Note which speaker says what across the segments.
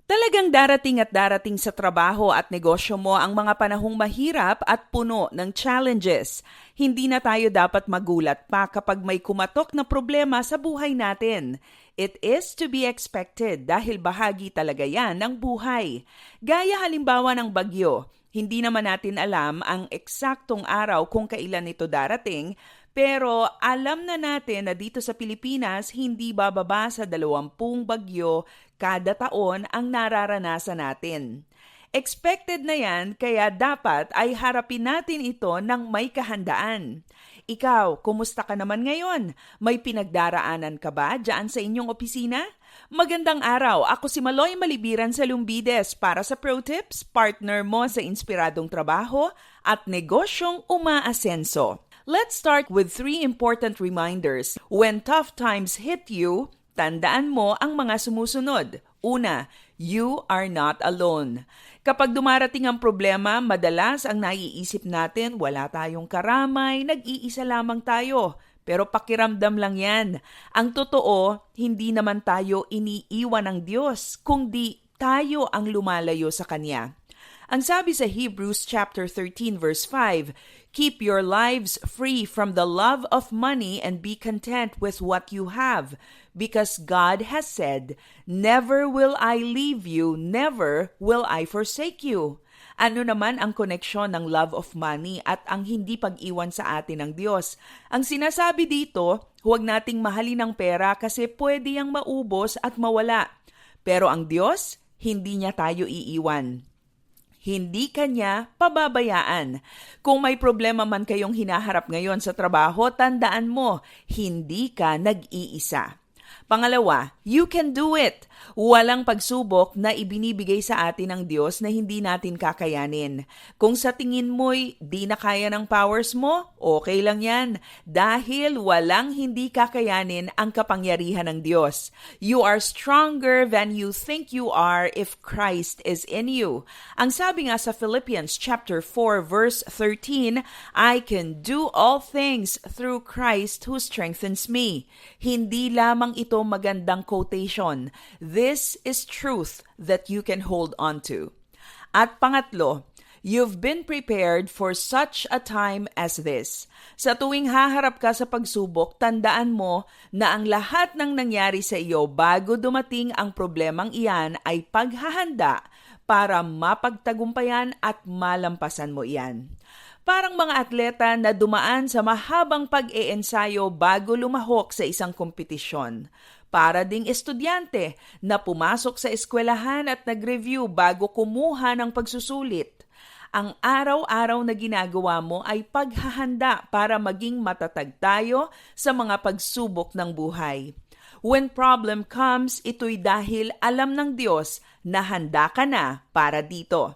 Speaker 1: Talagang darating at darating sa trabaho at negosyo mo ang mga panahong mahirap at puno ng challenges. Hindi na tayo dapat magulat pa kapag may kumatok na problema sa buhay natin. It is to be expected dahil bahagi talaga yan ng buhay. Gaya halimbawa ng bagyo, hindi naman natin alam ang eksaktong araw kung kailan ito darating, pero alam na natin na dito sa Pilipinas, hindi bababa sa 20 bagyo kada taon ang nararanasan natin. Expected na yan, kaya dapat ay harapin natin ito ng may kahandaan. Ikaw, kumusta ka naman ngayon? May pinagdaraanan ka ba dyan sa inyong opisina? Magandang araw, ako si Maloy Malibiran sa Lumbides para sa ProTips, partner mo sa inspiradong trabaho at negosyong umaasenso. Let's start with 3 important reminders. When tough times hit you, tandaan mo ang mga sumusunod. Una, you are not alone. Kapag dumarating ang problema, madalas ang naiisip natin, wala tayong karamay, nag-iisa lamang tayo. Pero pakiramdam lang yan. Ang totoo, hindi naman tayo iniiwan ng Diyos, kundi tayo ang lumalayo sa Kanya. Ang sabi sa Hebrews chapter 13 verse 5, keep your lives free from the love of money and be content with what you have, because God has said, never will I leave you, never will I forsake you. Ano naman ang koneksyon ng love of money at ang hindi pag-iwan sa atin ng Diyos? Ang sinasabi dito, huwag nating mahalin ang pera kasi pwede yang maubos at mawala. Pero ang Diyos, hindi niya tayo iiwan. Hindi kanya pababayaan. Kung may problema man kayong hinaharap ngayon sa trabaho, tandaan mo, hindi ka nag-iisa. Pangalawa, you can do it. Walang pagsubok na ibinibigay sa atin ng Diyos na hindi natin kakayanin. Kung sa tingin mo'y di na kaya ng powers mo, okay lang yan. Dahil walang hindi kakayanin ang kapangyarihan ng Diyos. You are stronger than you think you are if Christ is in you. Ang sabi nga sa Philippians chapter 4 verse 13, I can do all things through Christ who strengthens me. Hindi lamang ito magandang quotation. This is truth that you can hold on to. At pangatlo, you've been prepared for such a time as this. Sa tuwing haharap ka sa pagsubok, tandaan mo na ang lahat ng nangyari sa iyo bago dumating ang problemang iyan ay paghahanda para mapagtagumpayan at malampasan mo iyan. Parang mga atleta na dumaan sa mahabang pag-iensayo bago lumahok sa isang kompetisyon. Para ding estudyante na pumasok sa eskwelahan at nag-review bago kumuha ng pagsusulit. Ang araw-araw na ginagawa mo ay paghahanda para maging matatag tayo sa mga pagsubok ng buhay. When problem comes, ito'y dahil alam ng Diyos na handa ka na para dito.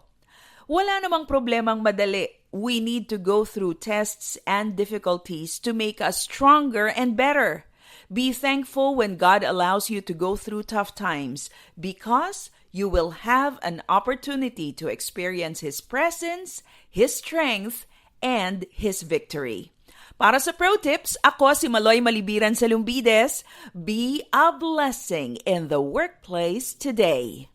Speaker 1: Wala namang problemang madali. We need to go through tests and difficulties to make us stronger and better. Be thankful when God allows you to go through tough times because you will have an opportunity to experience His presence, His strength, and His victory. Para sa ProTips, ako si Maloy Malibiran sa Lumbides. Be a blessing in the workplace today.